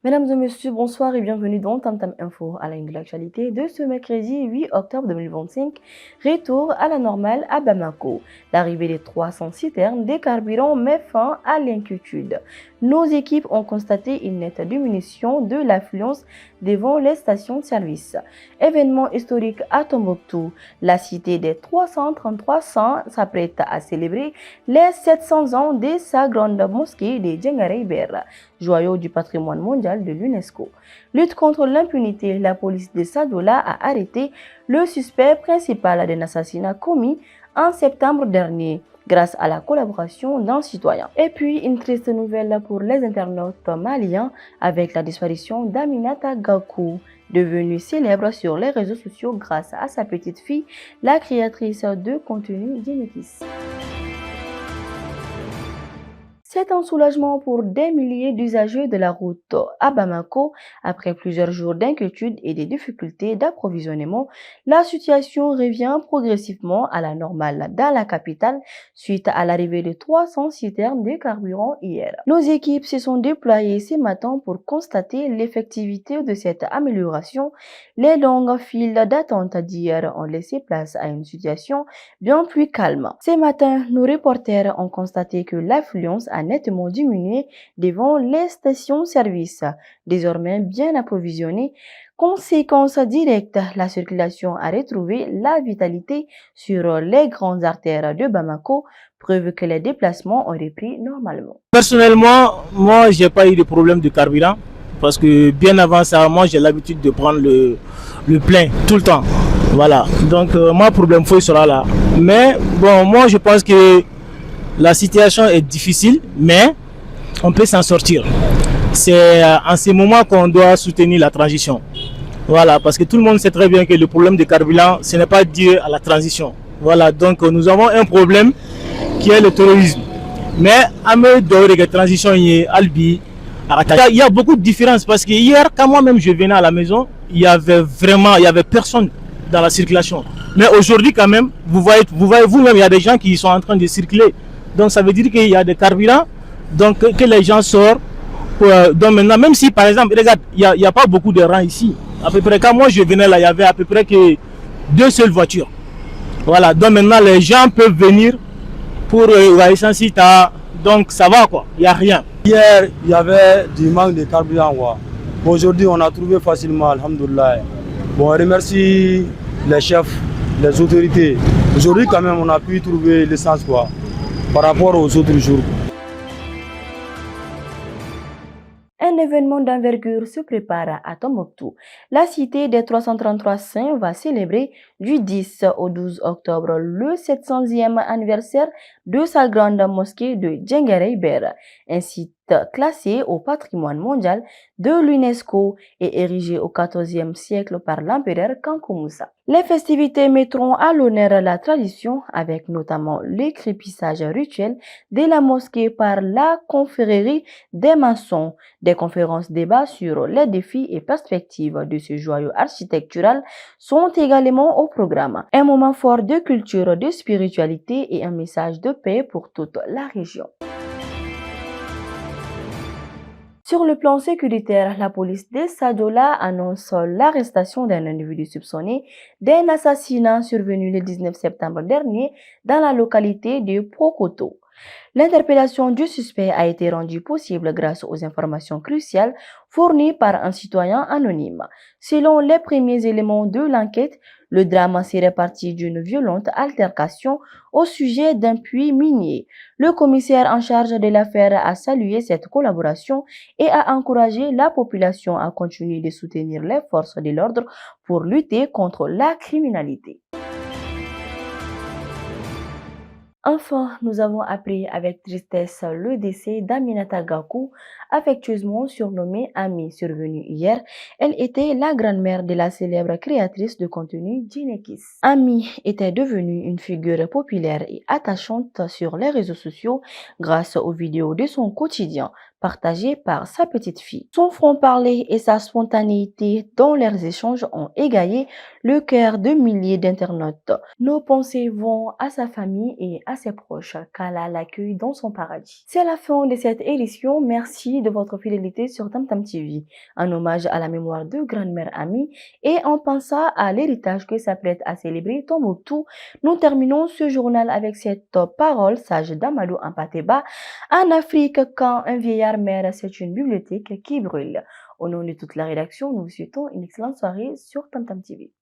Mesdames et messieurs, bonsoir et bienvenue dans Tam Tam Info à la une de l'actualité de ce mercredi 8 octobre 2025. Retour à la normale à Bamako. L'arrivée des 300 citernes des carburants met fin à l'inquiétude. Nos équipes ont constaté une nette diminution de l'affluence devant les stations-service. Événement historique à Tombouctou. La cité des 333 saints s'apprête à célébrer les 700 ans de sa grande mosquée de Djengarey-Ber, joyau du patrimoine mondial de l'UNESCO. Lutte contre l'impunité, la police de Sadola a arrêté le suspect principal d'un assassinat commis en septembre dernier grâce à la collaboration d'un citoyen. Et puis, une triste nouvelle pour les internautes maliens avec la disparition d'Aminata Gakou, devenue célèbre sur les réseaux sociaux grâce à sa petite fille, la créatrice de contenu Djinekis. C'est un soulagement pour des milliers d'usagers de la route à Bamako. Après plusieurs jours d'inquiétude et des difficultés d'approvisionnement, la situation revient progressivement à la normale dans la capitale suite à l'arrivée de 300 citernes de carburant hier. Nos équipes se sont déployées ce matin pour constater l'effectivité de cette amélioration. Les longues files d'attente d'hier ont laissé place à une situation bien plus calme. Ce matin, nos reporters ont constaté que l'affluence a nettement diminué devant les stations-service, désormais bien approvisionnées. Conséquence directe, la circulation a retrouvé la vitalité sur les grandes artères de Bamako, preuve que les déplacements ont repris normalement. Personnellement, moi, j'ai pas eu de problème de carburant parce que bien avant ça, moi, j'ai l'habitude de prendre le plein tout le temps. Voilà. Donc, moi, problème il sera là. Mais bon, moi, je pense que la situation est difficile, mais on peut s'en sortir. C'est en ces moments qu'on doit soutenir la transition. Voilà, parce que tout le monde sait très bien que le problème de carburant, ce n'est pas dû à la transition. Voilà, donc nous avons un problème qui est le terrorisme. Mais à me donner la transition, il y a beaucoup de différences parce que hier, quand moi-même je venais à la maison, il y avait personne dans la circulation. Mais aujourd'hui, quand même, vous voyez vous-même, il y a des gens qui sont en train de circuler. Donc ça veut dire qu'il y a des carburants, donc que les gens sortent. Donc maintenant, même si par exemple, regarde, il n'y a pas beaucoup de rangs ici. À peu près, quand moi je venais là, il y avait à peu près que 2 seules voitures. Voilà, donc maintenant les gens peuvent venir pour donc ça va quoi, il n'y a rien. Hier, il y avait du manque de carburant. Aujourd'hui, on a trouvé facilement, alhamdoulilah. Bon, on remercie les chefs, les autorités. Aujourd'hui, quand même, on a pu trouver l'essence par rapport aux autres jours. Un événement d'envergure se prépare à Tombouctou. La cité des 333 saints va célébrer du 10 au 12 octobre le 700e anniversaire de sa grande mosquée de Djengarey-Ber, un site classé au patrimoine mondial de l'UNESCO et érigé au XIVe siècle par l'empereur Kankou Moussa. Les festivités mettront à l'honneur la tradition avec notamment l'écrépissage rituel de la mosquée par la confrérie des maçons. Des conférences débats sur les défis et perspectives de ce joyau architectural sont également au programme. Un moment fort de culture, de spiritualité et un message de paix pour toute la région. Sur le plan sécuritaire, la police de Sadola annonce l'arrestation d'un individu soupçonné d'un assassinat survenu le 19 septembre dernier dans la localité de Prokoto. L'interpellation du suspect a été rendue possible grâce aux informations cruciales fournies par un citoyen anonyme. Selon les premiers éléments de l'enquête, le drame serait parti d'une violente altercation au sujet d'un puits minier. Le commissaire en charge de l'affaire a salué cette collaboration et a encouragé la population à continuer de soutenir les forces de l'ordre pour lutter contre la criminalité. Enfin, nous avons appris avec tristesse le décès d'Aminata Gakou, affectueusement surnommée Ami, survenue hier. Elle était la grand-mère de la célèbre créatrice de contenu Djinekis. Ami était devenue une figure populaire et attachante sur les réseaux sociaux grâce aux vidéos de son quotidien, partagé par sa petite fille. Son franc-parler et sa spontanéité dans leurs échanges ont égayé le cœur de milliers d'internautes. Nos pensées vont à sa famille et à ses proches, qu'Allah l'accueille dans son paradis. C'est la fin de cette édition. Merci de votre fidélité sur Tamtam TV. Un hommage à la mémoire de grand-mère Ami et en pensant à l'héritage que s'apprête à célébrer Tombouctou, nous terminons ce journal avec cette parole sage d'Amadou Ampateba. En Afrique, quand un vieillard meurt, c'est une bibliothèque qui brûle. Au nom de toute la rédaction, nous vous souhaitons une excellente soirée sur Tamtam TV.